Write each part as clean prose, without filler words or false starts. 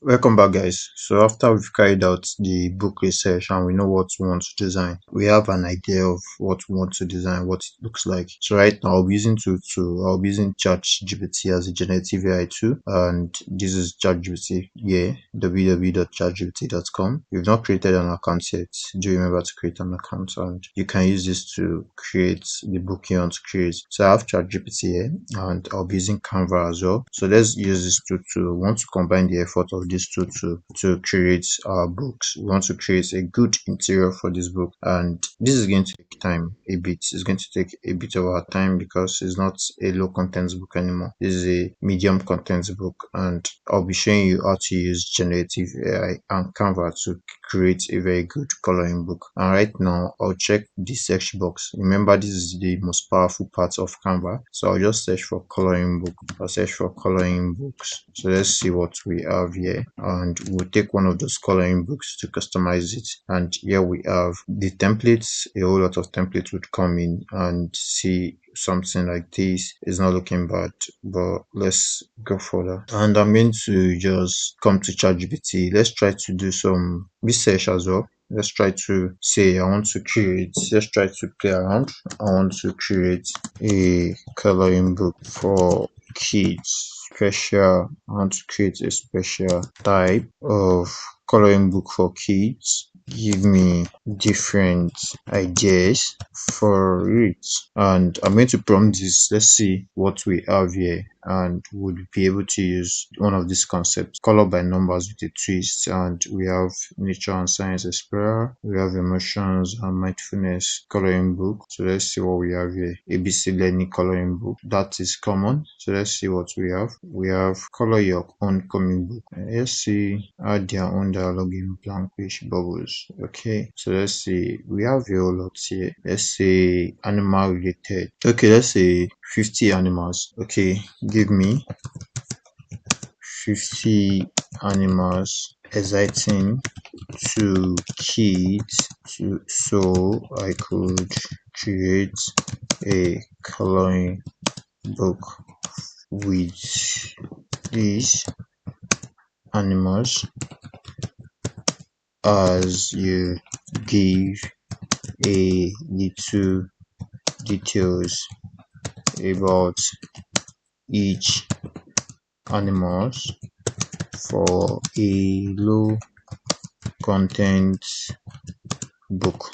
Welcome back, guys. So after we've carried out the book research and we know what we want to design, we have an idea of what we want to design, what it looks like. So right now I'll be using I'll be using ChatGPT as a generative AI tool, and this is ChatGPT here, www.chatgpt.com. If you've not created an account yet, do remember to create an account, and you can use this to create the book you want to create. So I have ChatGPT here, and I'll be using Canva as well. So let's use this tool to want to combine the effort of this tool to create our books. We want to create a good interior for this book, and this is going to take time a bit. It's going to take a bit of our time because it's not a low content book anymore. This is a medium content book, and I'll be showing you how to use generative AI and Canva to create a very good coloring book. And right now I'll check the search box. Remember, this is the most powerful part of Canva, so I'll just search for coloring book. I'll search for coloring books. So let's see what we have here, and we'll take one of those coloring books to customize it. And here we have the templates. A whole lot of templates would come in, and see something like this is not looking bad, but let's go further. And I'm going to just come to ChatGPT. Let's try to do some research as well. Let's try to say let's try to play around. I want to create a coloring book for kids. I want to create a special type of coloring book for kids. Give me different ideas for it, and I'm going to prompt this. Let's see what we have here, and we'll be able to use one of these concepts, color by numbers with a twist. And we have nature and science explorer, we have emotions and mindfulness coloring book. So let's see what we have here. ABC learning coloring book, that is common. So let's see what we have. We have color your own comic book. Let's see, add their own dialogue in blank page bubbles. Okay, so let's see, we have a whole lot here. Let's say animal related. Okay, let's say 50 animals. Okay, give me 50 animals exciting to kids so I could create a coloring book with these animals as you give a little details about each animals for a low content book.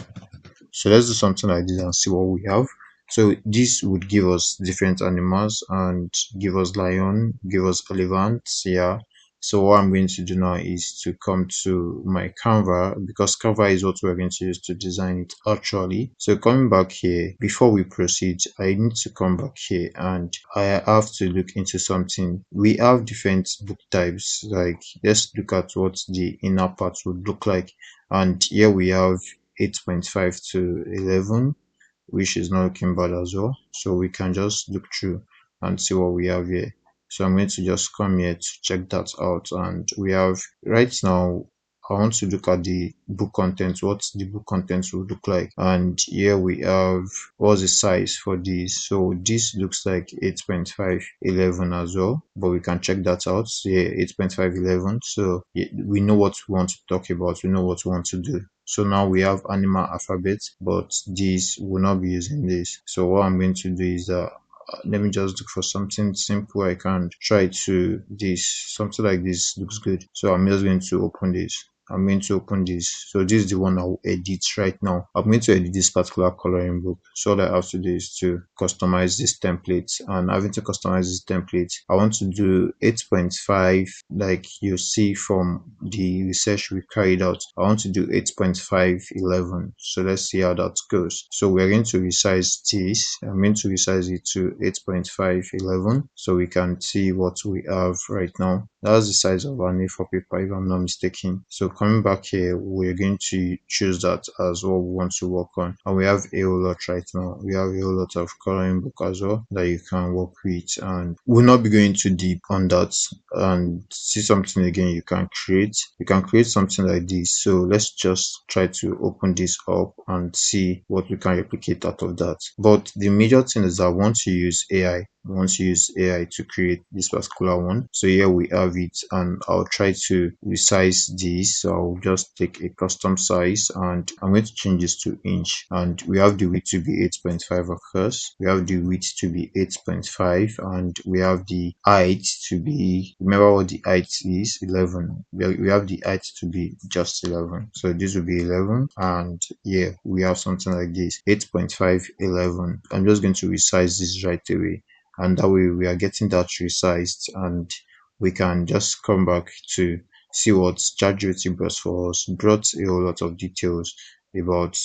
So let's do something like this and see what we have. So this would give us different animals and give us lion, give us elephants. Yeah. So what I'm going to do now is to come to my Canva, because Canva is what we're going to use to design it actually. So coming back here, before we proceed, I need to come back here and I have to look into something. We have different book types. Like, let's look at what the inner part would look like. And here we have 8.5 to 11, which is not looking bad as well. So we can just look through and see what we have here. So I'm going to just come here to check that out, and we have right now, I want to look at the book content, what the book content will look like. And here we have what's the size for this. So this looks like 8.511 as well, but we can check that out. So yeah, 8.511. So yeah, we know what we want to talk about, we know what we want to do. So now we have animal alphabet, but this will not be using this. So what I'm going to do is that let me just look for something simple. I can try to this, something like this looks good. So I'm just going to open this. I'm going to open this. So this is the one I will edit right now. I'm going to edit this particular coloring book. So all I have to do is to customize this template. And having to customize this template, I want to do 8.5, like you see from the research we carried out. I want to do 8.511. So let's see how that goes. So we're going to resize this. I'm going to resize it to 8.511 so we can see what we have right now. That's the size of our A4 paper, if I'm not mistaken. So coming back here, we're going to choose that as what we want to work on. And we have a whole lot right now. We have a whole lot of coloring book as well that you can work with, and we'll not be going too deep on that. And see something again you can create something like this. So let's just try to open this up and see what we can replicate out of that. But the major thing is that once you use AI, want to use AI to create this particular one. So here we have it, and I'll try to resize this. So I'll just take a custom size, and I'm going to change this to inch, and we have the width to be 8.5, of course. We have the width to be 8.5, and we have the height to be, remember what the height is, 11. We have the height to be just 11, so this will be 11, and yeah, we have something like this, 8.5, 11. I'm just going to resize this right away, and that way we are getting that resized, and we can just come back to see what ChatGPT brought for us. Brought a whole lot of details about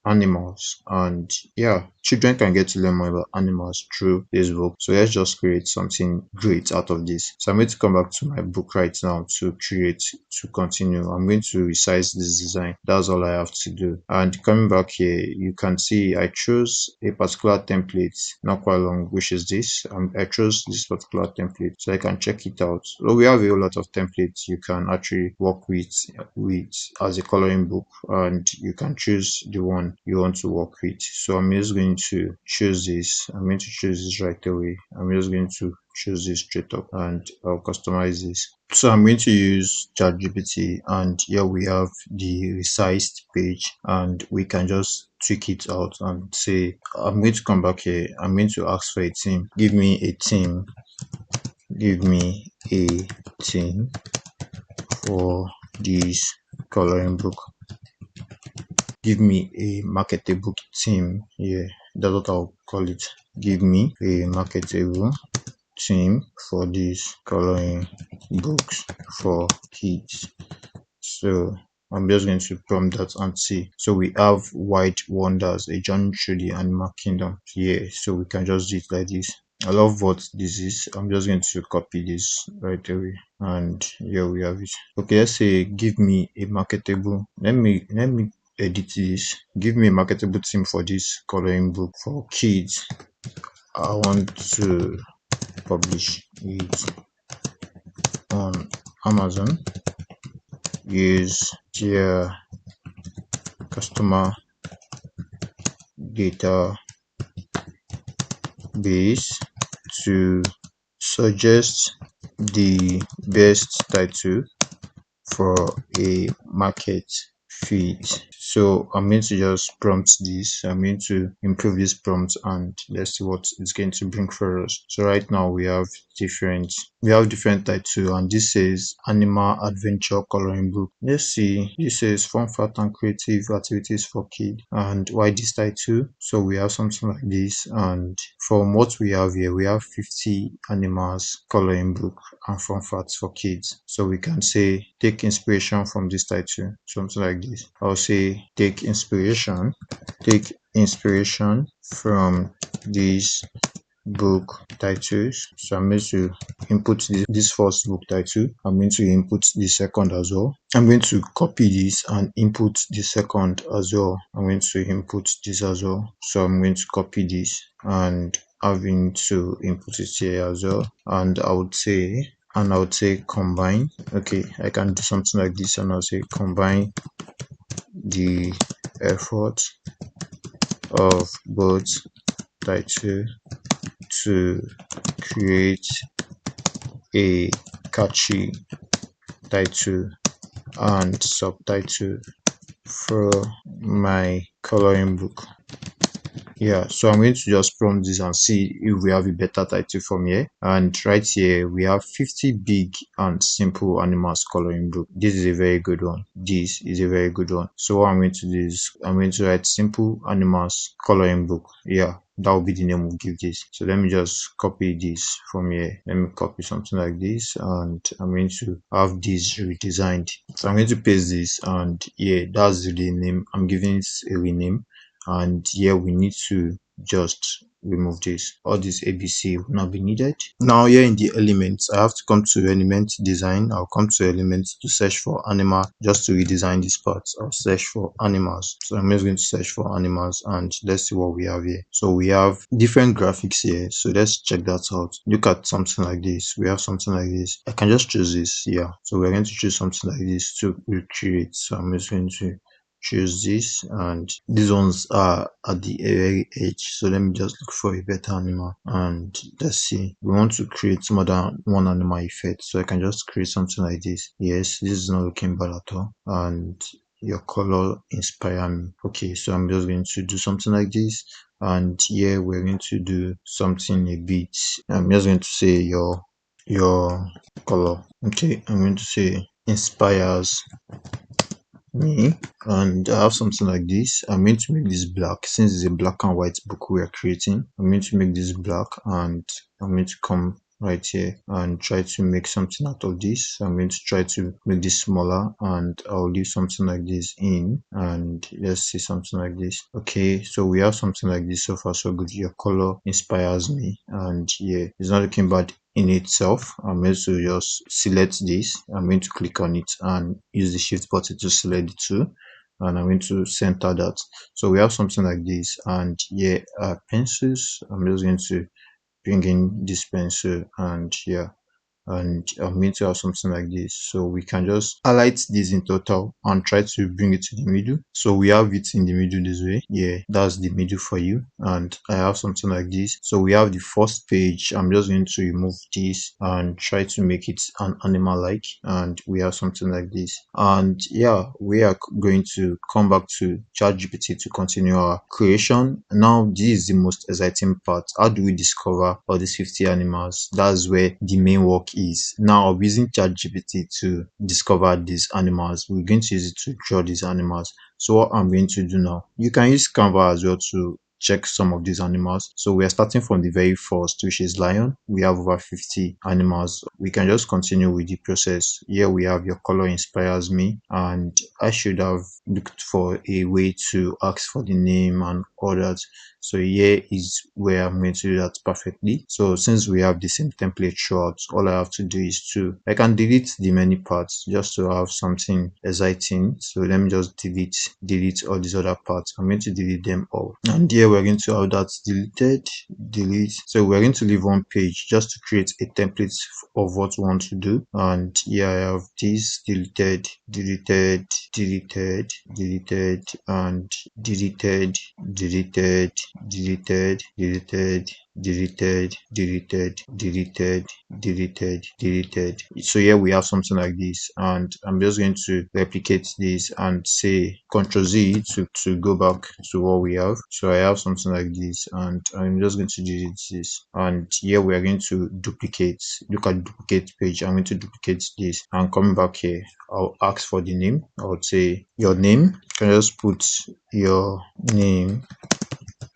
animals, and yeah, children can get to learn more about animals through this book. So let's just create something great out of this. So I'm going to come back to my book right now to create, to continue. I'm going to resize this design. That's all I have to do. And coming back here, you can see I chose a particular template, not quite long, which is this. I chose this particular template so I can check it out. So we have a whole lot of templates you can actually work with as a coloring book, and you can choose the one you want to work with. So I'm just going to choose this. I'm going to choose this right away. I'm just going to choose this straight up, and I'll customize this. So I'm going to use ChatGPT, and here we have the resized page, and we can just tweak it out and say, I'm going to come back here. I'm going to ask for a theme. Give me a theme. Give me a theme for this coloring book. Give me a marketable theme. Yeah, that's what I'll call it. Give me a marketable theme for these coloring books for kids. So I'm just going to prompt that and see. So we have White Wonders, a journey through the animal kingdom. Yeah, so we can just do it like this. I love what this is. I'm just going to copy this right away, and here we have it. Okay, let's say give me a marketable. Let me edit this. Give me a marketable theme for this coloring book for kids. I want to publish it on Amazon. Use their customer database to suggest the best title for a market fit. So I'm going to just prompt this. I'm going to improve this prompt, and let's see what it's going to bring for us. So right now we have different title, and this says animal adventure coloring book. Let's see, this says fun fact and creative activities for kids. And why this title? So we have something like this, and from what we have here, we have 50 animals coloring book and fun facts for kids. So we can say take inspiration from this title, something like this. I'll say take inspiration from this book titles. So I'm going to input this first book title. I'm going to input the second as well. I'm going to copy this and input the second as well. I'm going to input this as well. So I'm going to copy this and having to input it here as well. And I would say combine. Okay, I can do something like this, and I'll say combine the effort of both title to create a catchy title and subtitle for my coloring book. Yeah, so I'm going to just prompt this and see if we have a better title from here. And right here we have 50 big and simple animals coloring book. This is a very good one. So what I'm going to do is I'm going to write simple animals coloring book. Yeah, that will be the name we'll give this. So let me just copy this from here. Let me copy something like this, and I'm going to have this redesigned. So I'm going to paste this, and yeah, that's the name. I'm giving it a rename. And here we need to just remove this. All this ABC will not be needed. Now here in the elements, I have to come to element design. I'll come to elements to search for animal, just to redesign this part. I'll search for animals. So I'm just going to search for animals, and let's see what we have here. So we have different graphics here. So let's check that out. Look at something like this. We have something like this. I can just choose this here. So we're going to choose something like this to recreate. So I'm just going to choose this, and these ones are at the very edge. So let me just look for a better animal, and let's see. We want to create more than one animal effect, so I can just create something like this. Yes, this is not looking bad at all, and your color inspire me. Okay, so I'm just going to do something like this, and here we're going to do something a bit. I'm just going to say your color. Okay, I'm going to say inspires me, and I have something like this. I'm going to make this black since it's a black and white book we are creating. I'm going to make this black, and I'm going to come right here and try to make something out of this. I'm going to try to make this smaller, and I'll leave something like this in, and let's see something like this. Okay, so we have something like this. So far so good. Your color inspires me, and yeah, it's not looking bad in itself. I'm going to just select this. I'm going to click on it and use the shift button to select the two, and I'm going to center that. So we have something like this, and yeah, pencils. I'm just going to bring in this pencil, and yeah, and I'm going to have something like this. So we can just highlight this in total and try to bring it to the middle. So we have it in the middle this way. Yeah, that's the middle for you. And I have something like this. So we have the first page. I'm just going to remove this and try to make it an animal like, and we have something like this. And yeah, we are going to come back to ChatGPT to continue our creation. Now this is the most exciting part. How do we discover all these 50 animals? That's where the main work is. Now I'm using ChatGPT to discover these animals. We're going to use it to draw these animals. So what I'm going to do now, you can use Canva as well to check some of these animals. So we are starting from the very first, which is lion. We have over 50 animals. We can just continue with the process. Here we have your color inspires me, and I should have looked for a way to ask for the name and all that. So here is where I'm going to do that perfectly. So since we have the same template throughout, all I have to do is I can delete the many parts just to have something exciting. So let me just delete all these other parts. I'm going to delete them all. And here we're going to have that deleted, delete. So we're going to leave one page just to create a template of what we want to do. And here I have this deleted, deleted, deleted, deleted, and deleted, deleted, deleted, deleted, deleted, deleted, deleted, deleted, deleted. So here we have something like this, and I'm just going to replicate this and say Ctrl Z to go back to what we have. So I have something like this, and I'm just going to delete this, and here we are going to duplicate. Look at the duplicate page. I'm going to duplicate this, and coming back here, I'll ask for the name. I would say your name. You can just put your name.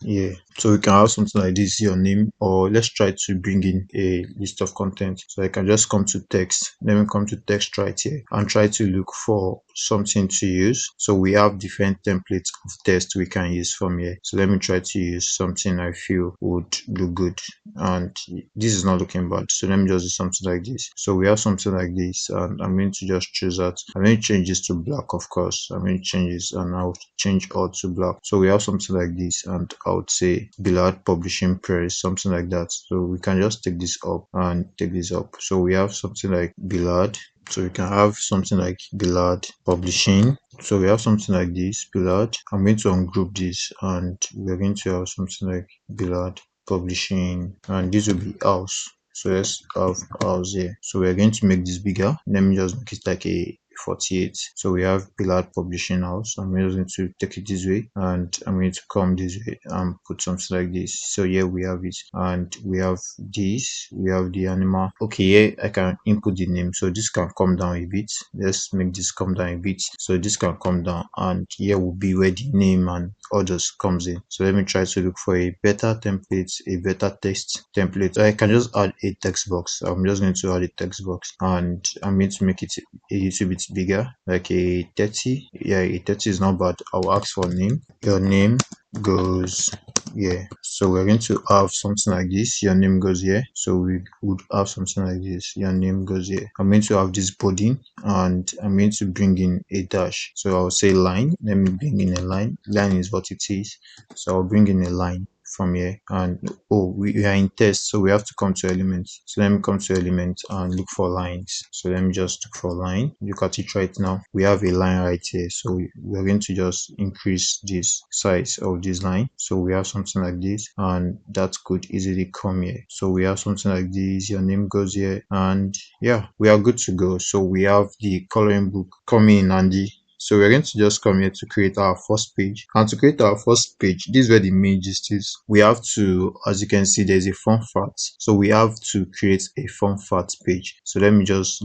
Yeah, so we can have something like this, your name, or let's try to bring in a list of content. So I can just come to text. Let me come to text right here and try to look for something to use. So we have different templates of text we can use from here. So let me try to use something I feel would look good, and this is not looking bad. So let me just do something like this. So we have something like this, and I'm going to just choose that. I'm going to change this to black, of course. I'm going to change this, and I'll change all to black. So we have something like this, and I would say Billard Publishing Press, something like that. So we can just take this up and take this up. So we have something like Billard. So we can have something like Billard Publishing. So we have something like this, Billard. I'm going to ungroup this, and we're going to have something like Billard Publishing, and this will be house. So let's have house here. So we're going to make this bigger. Let me just make it like a 48. So we have Billard Publishing House. I'm just going to take it this way, and I'm going to come this way and put something like this. So here we have it, and we have this. We have the animal. Okay, here I can input the name. So this can come down a bit. Let's make this come down a bit. So this can come down, and here will be where the name and others comes in. So let me try to look for a better template, a better text template. I can just add a text box. I'm just going to add a text box, and I'm going to make it a little bit bigger, like a 30. Yeah, a 30 is not bad. I'll ask for name. Your name goes here. So we're going to have something like this. Your name goes here. So we would have something like this. Your name goes here. I'm going to have this body, and I'm going to bring in a dash. So I'll say line. Let me bring in a line. Line is what it is. So I'll bring in a line from here. And oh, we are in test, so we have to come to elements. So let me come to elements and look for lines. So let me just look for line. Look at it right now. We have a line right here, so we're going to just increase this size of this line. So we have something like this, and that could easily come here. So we have something like this. Your name goes here, and yeah, we are good to go. So we have the coloring book coming in handy. So we're going to just come here to create our first page. And to create our first page, this is where the main gist is. We have to, as you can see, there's a font fact. So we have to create a font fact page. So let me just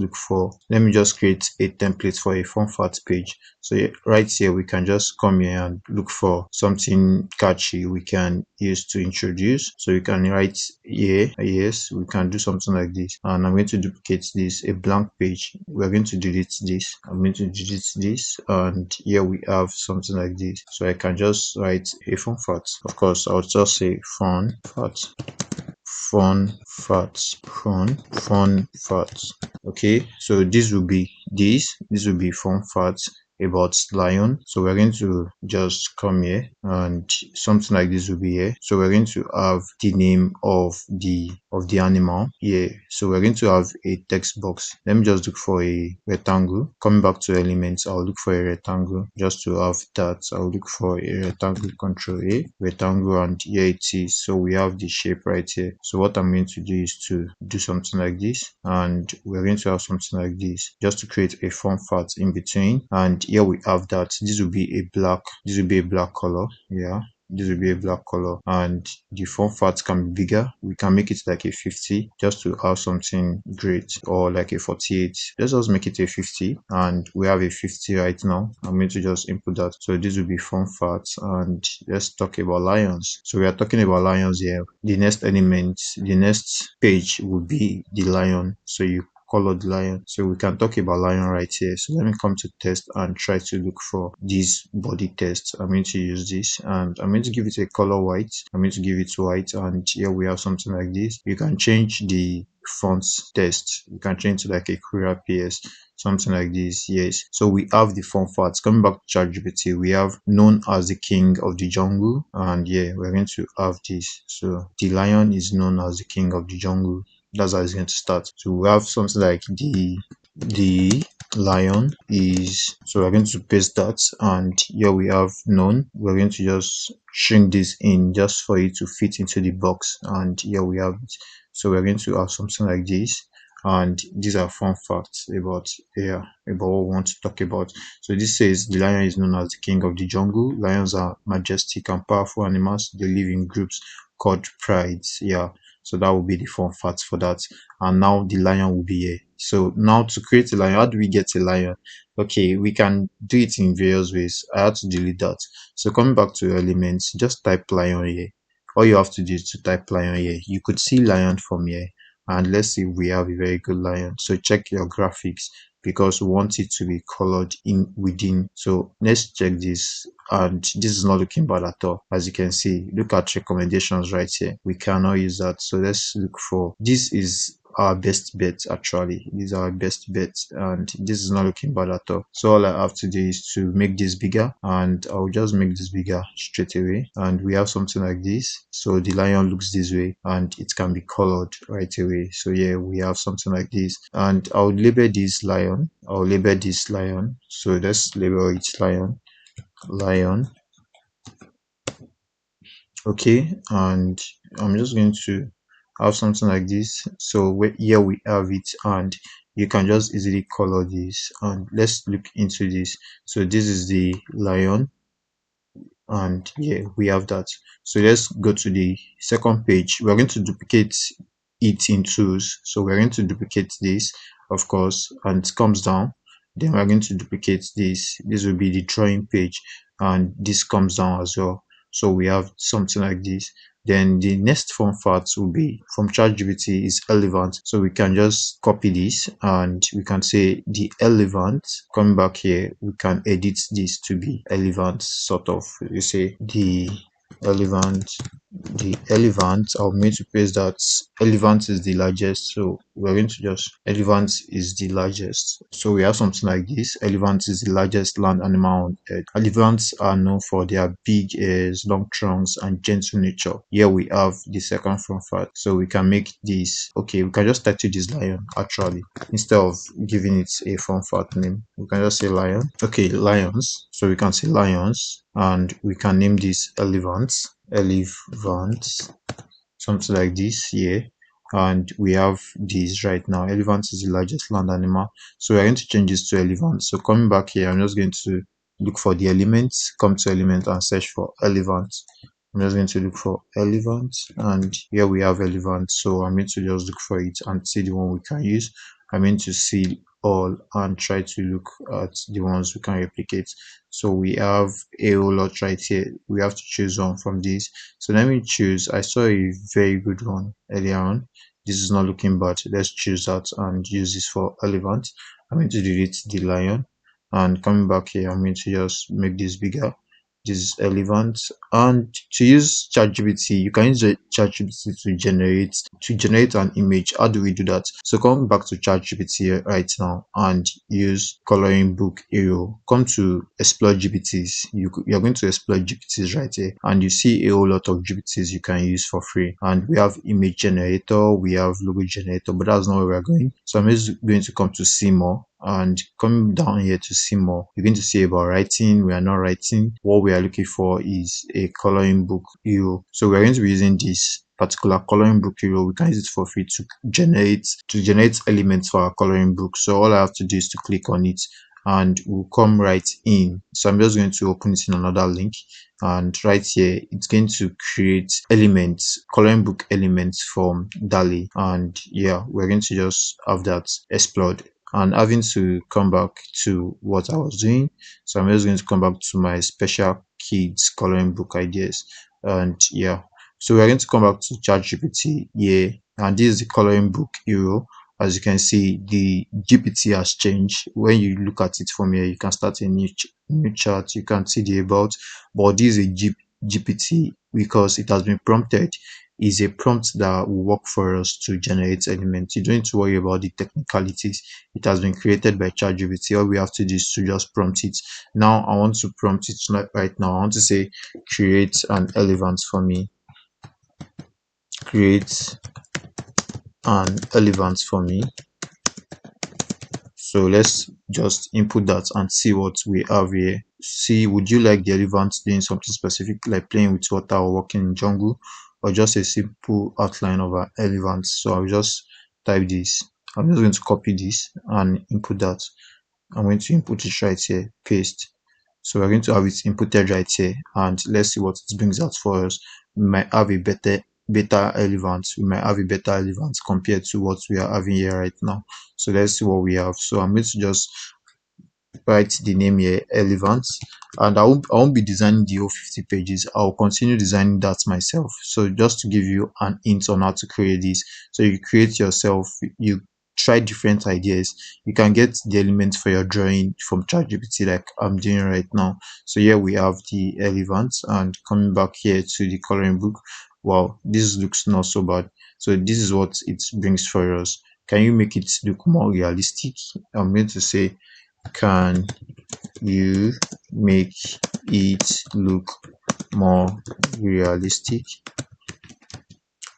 create a template for a font fact page. So right here, we can just come here and look for something catchy we can use to introduce. So you can write here, yes, we can do something like this. And I'm going to duplicate this, a blank page. We're going to delete this. I'm going to delete this. And here we have something like this. So I can just write a font fact. Of course, I'll just say font fact, font fact. Okay, so this will be font fact about lion. So we're going to just come here, and something like this will be here. So we're going to have the name of the animal here. So we're going to have a text box. Let me just look for a rectangle. Coming back to elements, I'll look for a rectangle just to have that. I'll look for a rectangle, control A, rectangle, and here it is. So we have the shape right here. So what I'm going to do is to do something like this, and we're going to have something like this just to create a font fact in between. And here we have that. This will be a black color. Yeah, this will be a black color, and the font fat can be bigger. We can make it like a 50 just to have something great, or like a 48. Let's just make it a 50, and we have a 50 right now. I'm going to just input that. So this will be font fat, and let's talk about lions. So we are talking about lions here. The next element, the next page will be the lion. So you colored lion. So we can talk about lion right here. So let me come to test and try to look for this body test. I'm going to use this, and I'm going to give it a color white. I'm going to give it white, and here we have something like this. You can change the font text. You can change to like a Query PS, something like this. Yes, so we have the font facts. Coming back to ChatGPT, we have known as the king of the jungle, and yeah, we're going to have this. So the lion is known as the king of the jungle. That's how it's going to start. So we have something like the lion is, so we're going to paste that, and here we have known. We're going to just shrink this in just for it to fit into the box, and here we have it. So we're going to have something like this, and these are fun facts about what we want to talk about. So this says the lion is known as the king of the jungle. Lions are majestic and powerful animals. They live in groups called prides. Yeah, so that will be the fun facts for that. And now the lion will be here. So now to create a lion, how do we get a lion? Okay, we can do it in various ways. I had to delete that. So coming back to elements, just type lion here. All you have to do is to type lion here. You could see lion from here, and let's see if we have a very good lion. So check your graphics, because we want it to be colored in within. So let's check this, and this is not looking bad at all. As you can see, look at recommendations right here. We cannot use that. So let's look for, this is our best bet. Actually, these are our best bets, and this is not looking bad at all. So all I have to do is to make this bigger, and I'll just make this bigger straight away, and we have something like this. So the lion looks this way, and it can be colored right away. So yeah, we have something like this, and I'll label this lion. So let's label it lion. Okay, and I'm just going to have something like this. So here we have it, and you can just easily color this. And let's look into this. So this is the lion, and yeah, we have that. So let's go to the second page. We're going to duplicate it in tools. So we're going to duplicate this, of course, and it comes down. Then we're going to duplicate this will be the drawing page, and this comes down as well. So we have something like this. Then the next font facts will be from ChatGPT is relevant. So we can just copy this, and we can say the relevant. Coming back here, we can edit this to be relevant, sort of. You say the relevant the elephant. I'm going to paste that elephant is the largest. So we're going to just elephant is the largest. So we have something like this. Elephant is the largest land animal on earth. Elephants are known for their big ears, long trunks, and gentle nature. Here we have the second fun fact. So we can make this. Okay, we can just title this lion actually instead of giving it a fun fact name. We can just say lion. Okay, lions. So we can say lions, and we can name this elephants. Elephants, something like this here. And we have this right now. Elephant is the largest land animal, so we're going to change this to elephant. So coming back here, I'm just going to look for the elements, come to element and search for elephant. I'm just going to look for elephant, and here we have elephant. So I'm going to just look for it and see the one we can use. I'm going to see all and try to look at the ones we can replicate. So we have a whole lot right here. We have to choose one from these. So let me choose. I saw a very good one earlier on. This is not looking bad. Let's choose that and use this for elephant. I'm going to delete the lion, and coming back here, I'm going to just make this bigger. This is elephant. And to use ChatGPT, you can use ChatGPT to generate an image. How do we do that? So come back to ChatGPT right now and use coloring book arrow. Come to explore GPTs. You're going to explore GPTs right here, and you see a whole lot of GPTs you can use for free. And we have image generator, we have logo generator, but that's not where we're going. So I'm just going to come to see more, and coming down here to see more, you're going to see about writing. We are not writing. What we are looking for is a coloring book hero. So we're going to be using this particular coloring book hero. We can use it for free to generate elements for our coloring book. So all I have to do is to click on it, and we'll come right in. So I'm just going to open it in another link, and right here it's going to create elements, coloring book elements from DALI. And yeah, we're going to just have that explored, and having to come back to what I was doing. So I'm just going to come back to my special kids coloring book ideas. And yeah, so we're going to come back to ChatGPT here, and this is the coloring book hero. As you can see, the GPT has changed. When you look at it from here, you can start a new chart. You can see the about, but this is a GPT because it has been prompted. Is a prompt that will work for us to generate elements. You don't need to worry about the technicalities. It has been created by ChatGPT. All we have to do is to just prompt it. Now I want to prompt it right now. I want to say create an elephant for me. Create an elephant for me. So let's just input that and see what we have here. See, would you like the elephant doing something specific like playing with water or walking in jungle, or just a simple outline of an elephant? So I'll just type this. I'm just going to copy this and input that. I'm going to input it right here, paste. So we're going to have it inputted right here, and let's see what it brings out for us. We might have a better relevant. We might have a better relevance compared to what we are having here right now. So let's see what we have. So I'm going to just write the name here, relevant, and I won't be designing the whole 50 pages. I'll continue designing that myself. So just to give you an hint on how to create this, so you create yourself, you try different ideas. You can get the elements for your drawing from ChatGPT like I'm doing right now. So here we have the elements, and coming back here to the coloring book. Wow, this looks not so bad. So this is what it brings for us. Can you make it look more realistic? I'm going to say, can you make it look more realistic?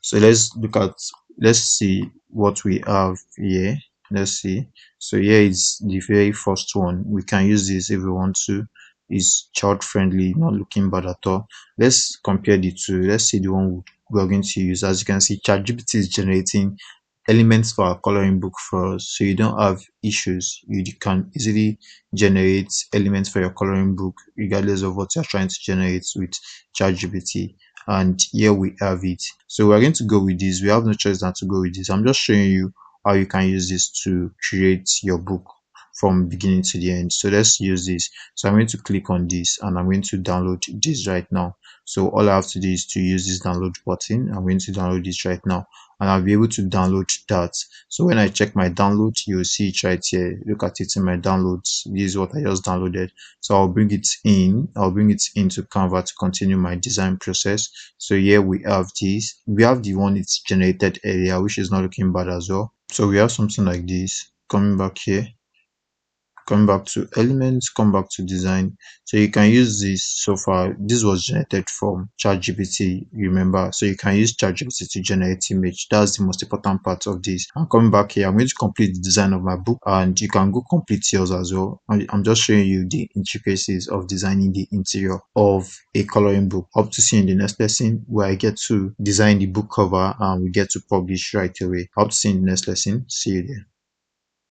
So let's see what we have here. Let's see. So here is the very first one. We can use this if we want to. It's child friendly, not looking bad at all. Let's compare the two. Let's see the one we're going to use. As you can see, ChatGPT is generating elements for our coloring book for us, so you don't have issues. You can easily generate elements for your coloring book regardless of what you're trying to generate with ChatGPT. And here we have it. So we're going to go with this. We have no choice than to go with this. I'm just showing you how you can use this to create your book. from beginning to the end. So let's use this. So I'm going to click on this and I'm going to download this right now. So all I have to do is to use this download button. I'm going to download this right now and I'll be able to download that. So when I check my download, you'll see it right here. Look at it in my downloads. This is what I just downloaded. So I'll bring it in. I'll bring it into Canva to continue my design process. So here we have this. We have the one it's generated earlier, which is not looking bad as well. So we have something like this. Coming back here, come back to elements, come back to design. So you can use this. So far this was generated from ChatGPT, remember, so you can use ChatGPT to generate image. That's the most important part of this. And coming back here, I'm going to complete the design of my book and you can go complete yours as well. I'm just showing you the intricacies of designing the interior of a coloring book. Hope to see you in the next lesson where I get to design the book cover and we get to publish right away. Hope to see you in the next lesson. See you there.